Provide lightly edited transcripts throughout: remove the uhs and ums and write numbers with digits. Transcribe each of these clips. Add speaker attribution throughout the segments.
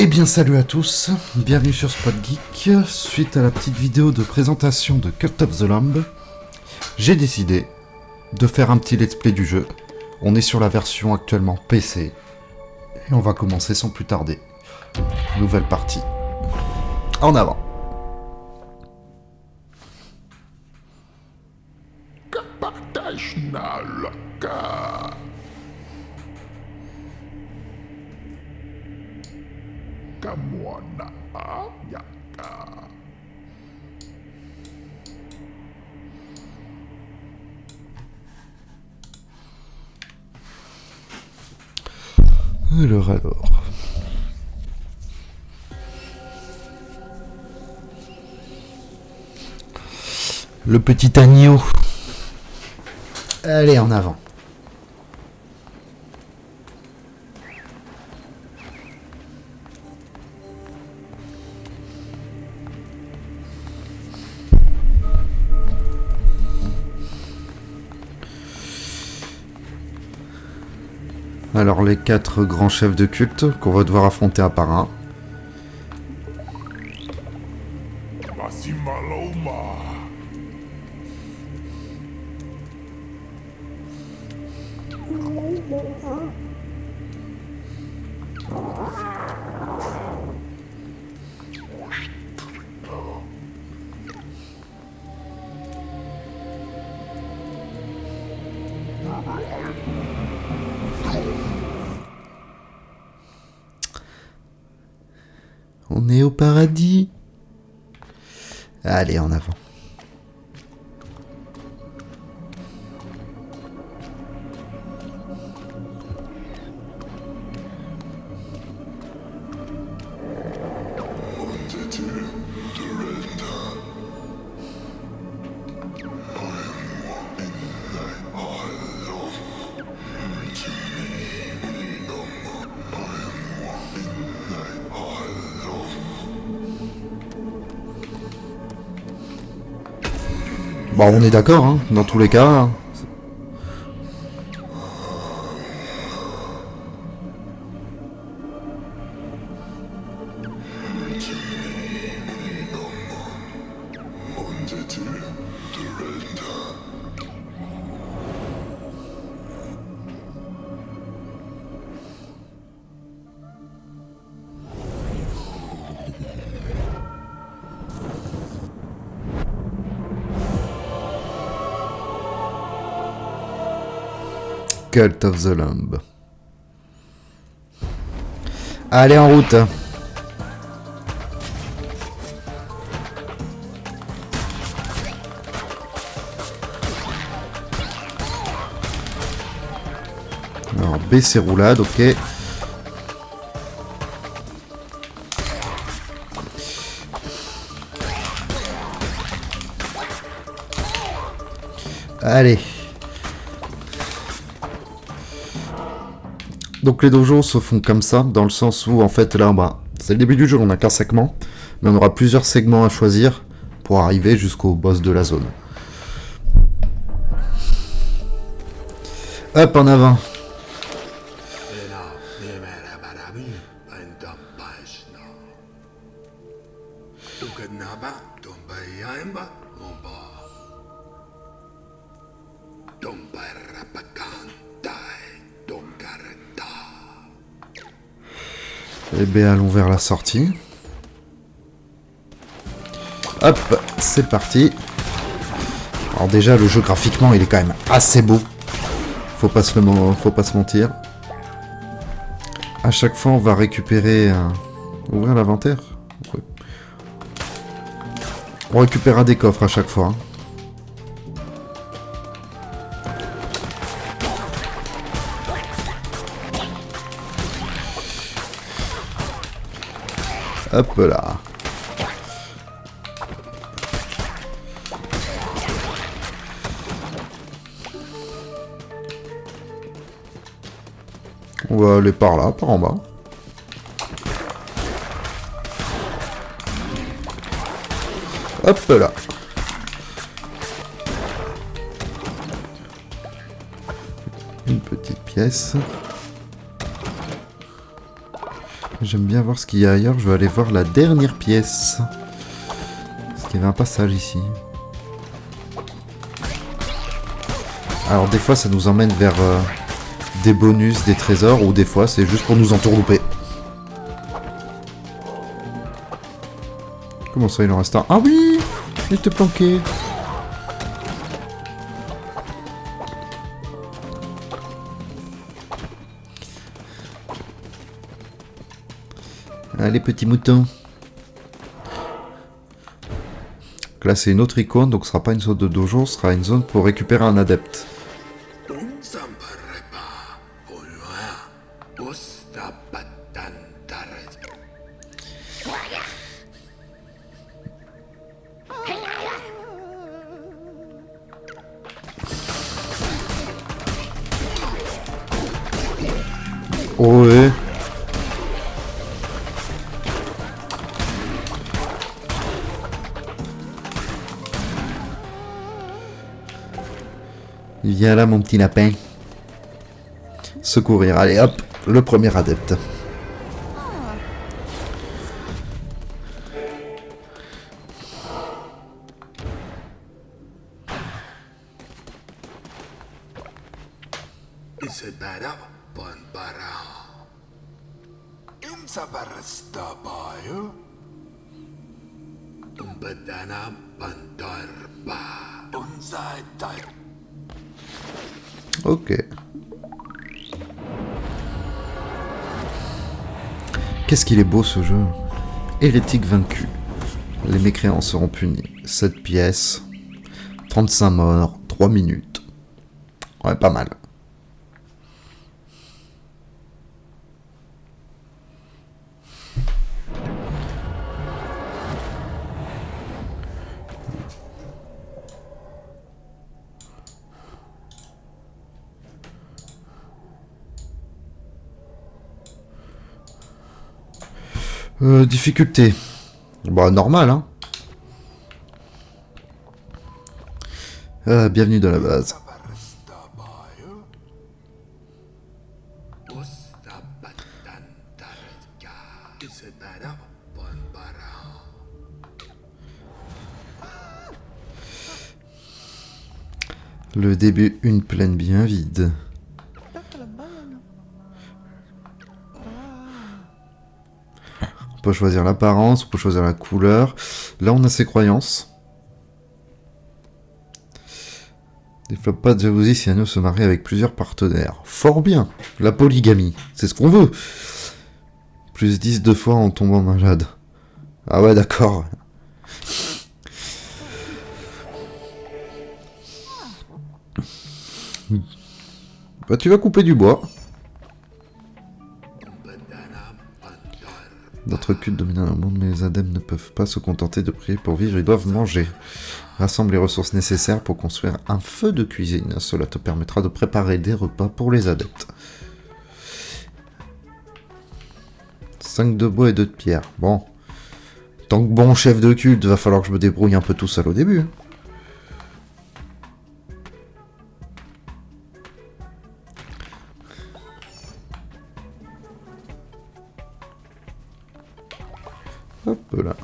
Speaker 1: Eh bien salut à tous, bienvenue sur Spot Geek. Suite à la petite vidéo de présentation de Cult of the Lamb, j'ai décidé de faire un petit let's play du jeu. On est sur la version actuellement PC et on va commencer sans plus tarder. Nouvelle partie. En avant. Alors. Le petit agneau. Allez, en avant. Alors les 4 grands chefs de culte qu'on va devoir affronter un par un. On est au paradis. Allez, en avant. Bon, on est d'accord, hein, dans tous les cas. Cult of the Lamb. Allez, en route. Alors, B c'est roulade, ok. Allez. Donc les dojos se font comme ça, dans le sens où en fait là, c'est le début du jeu, on n'a qu'un segment, mais on aura plusieurs segments à choisir pour arriver jusqu'au boss de la zone. Hop, en avant. Et bien allons vers la sortie. Hop, c'est parti. Alors déjà le jeu graphiquement il est quand même assez beau. Faut pas se mentir. À chaque fois on va récupérer... Ouvrir l'inventaire. Ouais. On récupérera des coffres à chaque fois. Hop là. On va aller par là, par en bas. Hop là. Une petite pièce. J'aime bien voir ce qu'il y a ailleurs. Je vais aller voir la dernière pièce. Parce qu'il y avait un passage ici. Alors des fois ça nous emmène vers des bonus, des trésors, ou des fois c'est juste pour nous entourlouper. Comment ça il en reste un? Ah oui, il était planqué. Allez petits moutons. Là c'est une autre icône, donc ce sera pas une zone de dojo, ce sera une zone pour récupérer un adepte. Oh ouais. Viens là mon petit lapin. Secourir, allez hop, le premier adepte. Ok. Qu'est-ce qu'il est beau ce jeu. Hérétique vaincu. Les mécréants seront punis. 7 pièces. 35 morts. 3 minutes. Ouais, pas mal. Difficulté. Bah, normal, hein. Bienvenue dans la base. Le début, une plaine bien vide. On peut choisir l'apparence, on peut choisir la couleur. Là, on a ses croyances. Développe pas de jalousie si un homme se marie avec plusieurs partenaires. Fort bien. La polygamie, c'est ce qu'on veut. Plus 10 2 fois en tombant malade. Ah ouais, d'accord. Bah, tu vas couper du bois. D'autres cultes dominant le monde, mais les adeptes ne peuvent pas se contenter de prier pour vivre, ils doivent manger. Rassemble les ressources nécessaires pour construire un feu de cuisine. Cela te permettra de préparer des repas pour les adeptes. 5 de bois et 2 de pierre. Bon. Tant que bon chef de culte, va falloir que je me débrouille un peu tout seul au début. Hop là.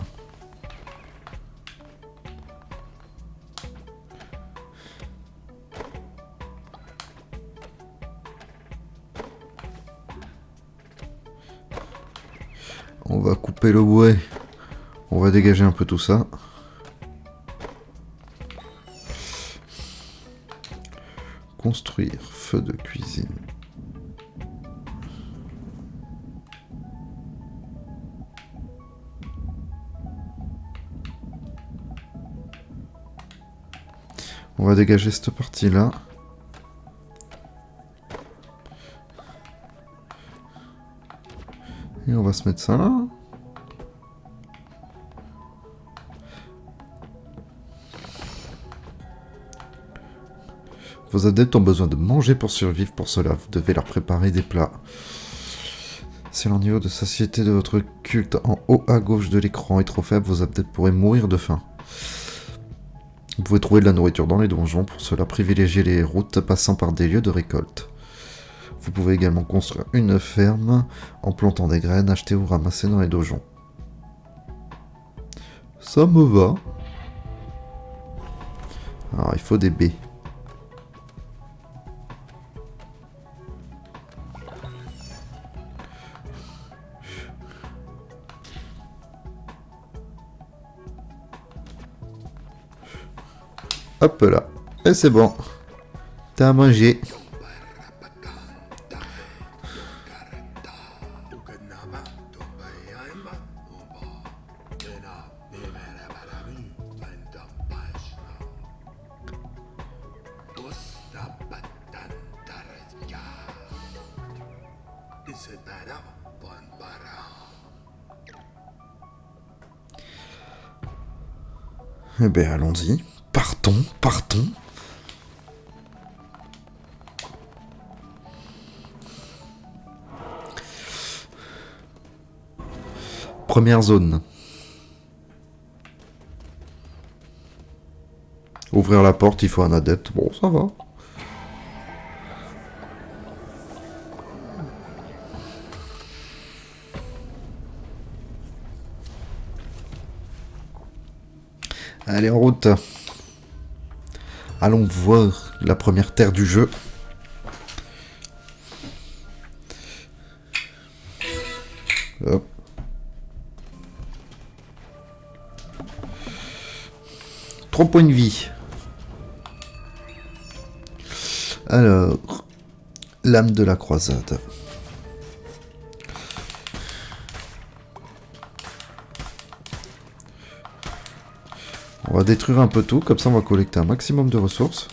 Speaker 1: On va couper le bois. On va dégager un peu tout ça. Construire feu de cuisine. On va dégager cette partie-là. Et on va se mettre ça là. Vos adeptes ont besoin de manger pour survivre. Pour cela, vous devez leur préparer des plats. Si leur niveau de satiété de votre culte en haut à gauche de l'écran est trop faible, vos adeptes pourraient mourir de faim. Vous pouvez trouver de la nourriture dans les donjons. Pour cela, privilégiez les routes passant par des lieux de récolte. Vous pouvez également construire une ferme en plantant des graines achetées ou ramassées dans les donjons. Ça me va. Alors, il faut des baies. Hop là. Et c'est bon. T'as à manger. Eh ben allons-y. Partons, partons. Première zone. Ouvrir la porte, il faut un adepte. Bon, ça va. Allez, en route. Allons voir la première terre du jeu. Hop. Trois points de vie. Alors, l'âme de la croisade. On va détruire un peu tout, comme ça on va collecter un maximum de ressources.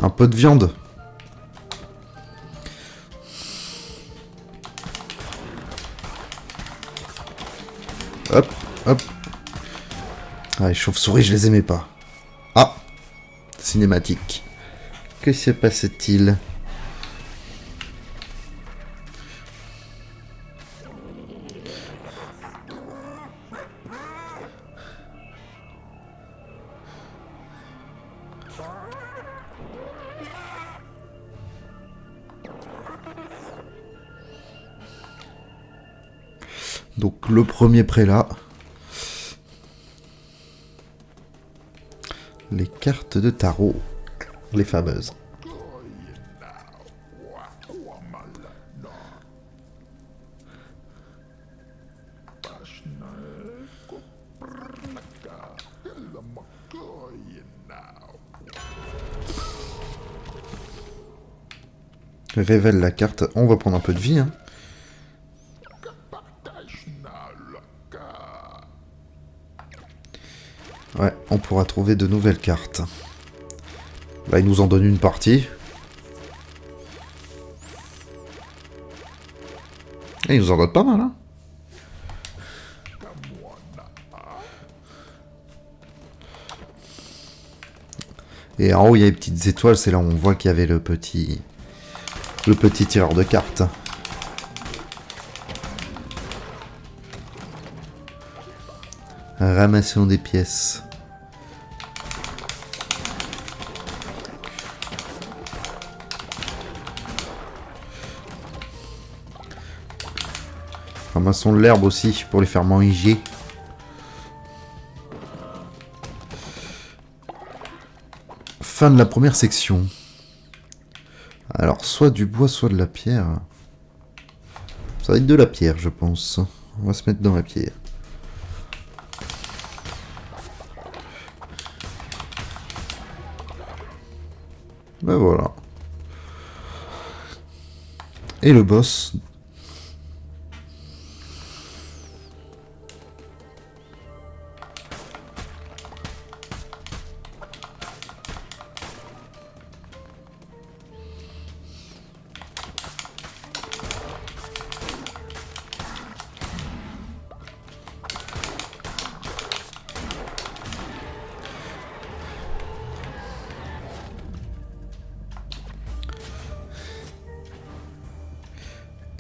Speaker 1: Un peu de viande. Hop, hop. Ah, les chauves-souris, je les aimais pas. Ah, cinématique. Que se passe-t-il? Donc le premier prélat. Les cartes de tarot. Les fameuses. Révèle la carte. On va prendre un peu de vie, hein. Ouais, on pourra trouver de nouvelles cartes. Là, il nous en donne une partie. Et il nous en donne pas mal, hein. Et en haut, il y a les petites étoiles. C'est là où on voit qu'il y avait le petit tireur de cartes. Ramassons des pièces. Ramassons de l'herbe aussi pour les faire manger. Fin de la première section. Alors, soit du bois, soit de la pierre. Ça va être de la pierre, je pense. On va se mettre dans la pierre. Ben voilà. Et le boss.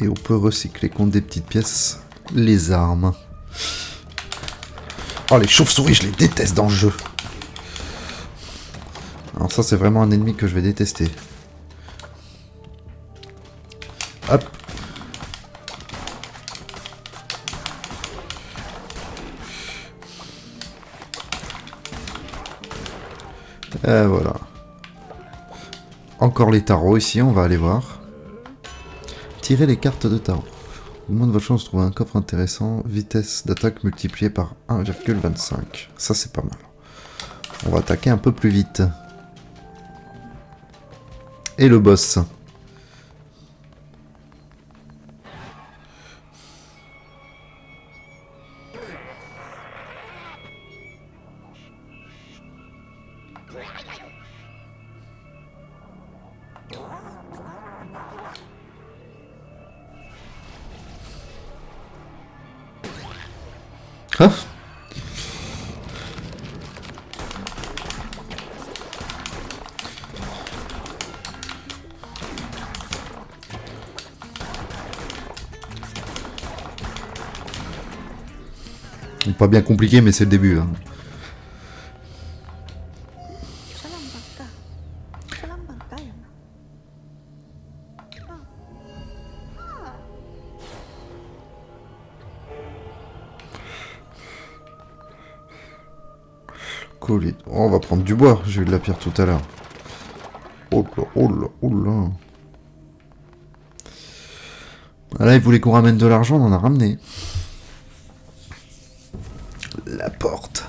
Speaker 1: Et on peut recycler contre des petites pièces les armes. Oh, les chauves-souris, je les déteste dans le jeu. Alors ça, c'est vraiment un ennemi que je vais détester. Hop. Et voilà. Encore les tarots ici, on va aller voir. Tirez les cartes de tarot. Augmente votre chance de trouver un coffre intéressant. Vitesse d'attaque multipliée par 1,25. Ça, c'est pas mal. On va attaquer un peu plus vite. Et le boss. Ah. Pas bien compliqué, mais c'est le début. Hein. Colis. Oh, on va prendre du bois. J'ai eu de la pierre tout à l'heure. Oh là, oh là, oh là. Ah là, il voulait qu'on ramène de l'argent, on en a ramené. La porte.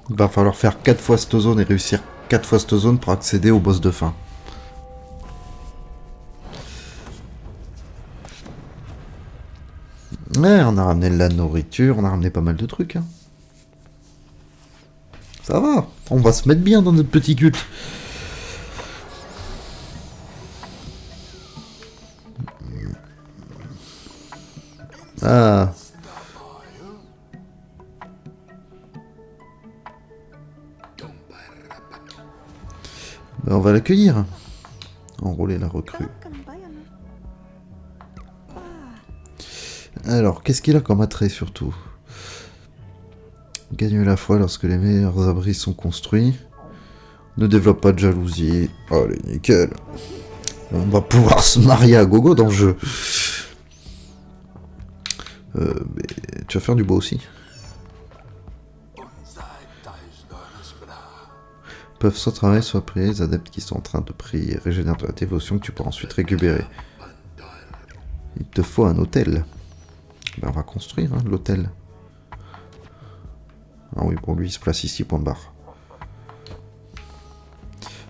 Speaker 1: Il va falloir faire 4 fois cette zone et réussir 4 fois cette zone pour accéder au boss de fin. Ouais, on a ramené de la nourriture, on a ramené pas mal de trucs. Hein. Ça va, on va se mettre bien dans notre petit culte. Ah. Ben, on va l'accueillir. Enrôler la recrue. Alors, qu'est-ce qu'il a comme attrait surtout? Gagne la foi lorsque les meilleurs abris sont construits. Ne développe pas de jalousie. Allez, nickel. On va pouvoir se marier à gogo dans le jeu. Mais tu vas faire du bois aussi. Peuvent soit travailler, soit prier. Les adeptes qui sont en train de prier régénèrent de la dévotion que tu pourras ensuite récupérer. Il te faut un hôtel. Ben, on va construire hein, l'hôtel. Ah oui, bon, lui, il se place ici, point barre.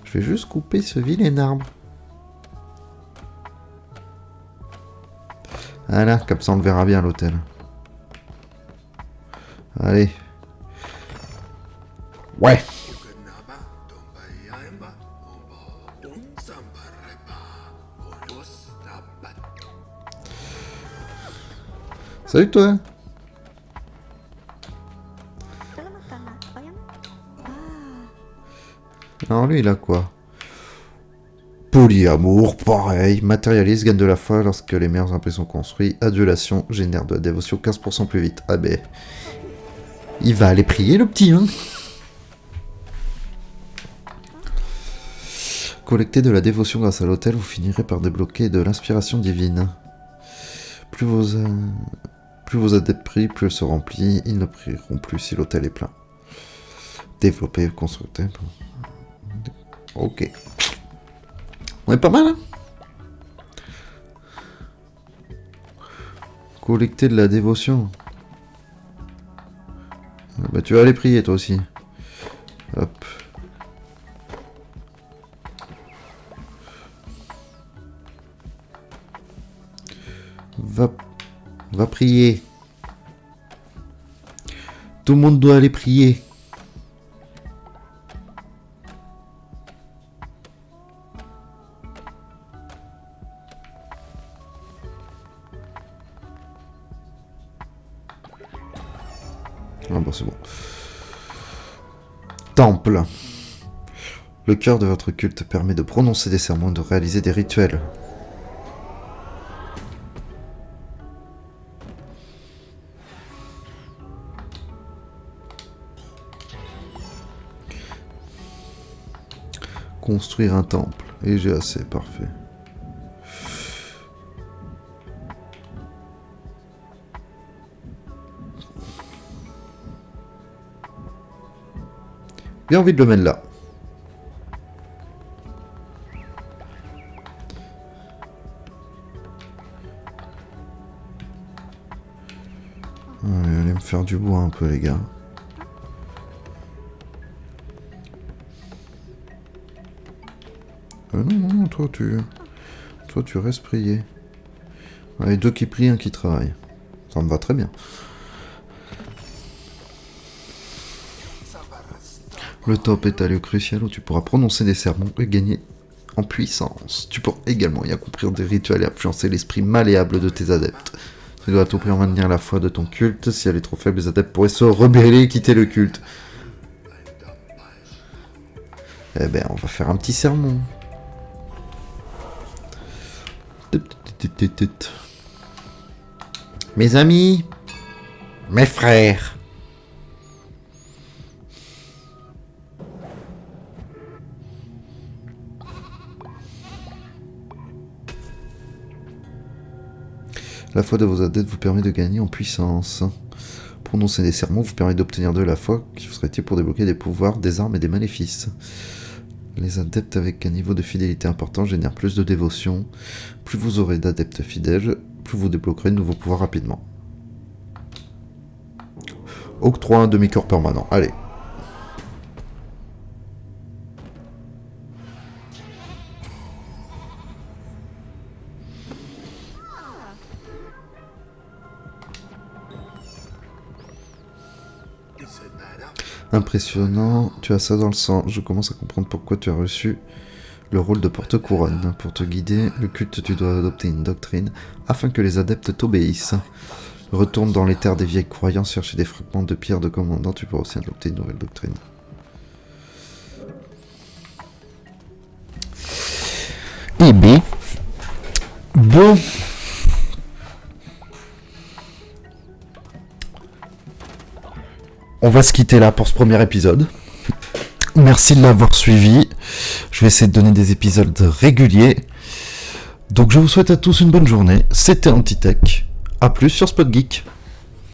Speaker 1: Je vais juste couper ce vilain arbre. Voilà, comme ça on le verra bien l'hôtel. Allez. Ouais. Salut toi. Alors lui il a quoi? Polyamour, pareil. Matérialise, gagne de la foi lorsque les meilleurs imprès sont construits. Adulation, génère de la dévotion 15% plus vite. Ah ben... il va aller prier le petit, hein. Collectez de la dévotion grâce à l'hôtel, vous finirez par débloquer de l'inspiration divine. Plus vos adeptes prient, plus elle se remplit. Ils ne prieront plus si l'hôtel est plein. Développer, constructer. Ok. On est pas mal, hein. Collecter de la dévotion. Ah bah tu vas aller prier toi aussi. Hop. Va prier. Tout le monde doit aller prier. Ah bon, c'est bon. Temple. Le cœur de votre culte permet de prononcer des sermons et de réaliser des rituels. Construire un temple. Et j'ai assez, parfait. Bien envie de le mettre là. Allez me faire du bois un peu, les gars. Non, toi tu restes prier. Allez, 2 qui prient, 1 qui travaille. Ça me va très bien. Le top est un lieu crucial où tu pourras prononcer des sermons et gagner en puissance. Tu pourras également y accomplir des rituels et influencer l'esprit malléable de tes adeptes. Tu dois à tout prix en maintenir la foi de ton culte. Si elle est trop faible, les adeptes pourraient se rebeller et quitter le culte. Eh ben, on va faire un petit sermon. Mes amis, mes frères. La foi de vos adeptes vous permet de gagner en puissance. Prononcer des sermons vous permet d'obtenir de la foi qui vous serait utile pour débloquer des pouvoirs, des armes et des maléfices. Les adeptes avec un niveau de fidélité important génèrent plus de dévotion. Plus vous aurez d'adeptes fidèles, plus vous débloquerez de nouveaux pouvoirs rapidement. Octroi un demi-corps permanent. Allez. Impressionnant, tu as ça dans le sang. Je commence à comprendre pourquoi tu as reçu le rôle de porte-couronne. Pour te guider, le culte, tu dois adopter une doctrine afin que les adeptes t'obéissent. Retourne dans les terres des vieilles croyances, chercher des fragments de pierre de commandant, tu pourras aussi adopter une nouvelle doctrine.
Speaker 2: Eh bien, bon.
Speaker 1: On va se quitter là pour ce premier épisode. Merci de l'avoir suivi. Je vais essayer de donner des épisodes réguliers. Donc je vous souhaite à tous une bonne journée. C'était Antitech. A plus sur Spot Geek.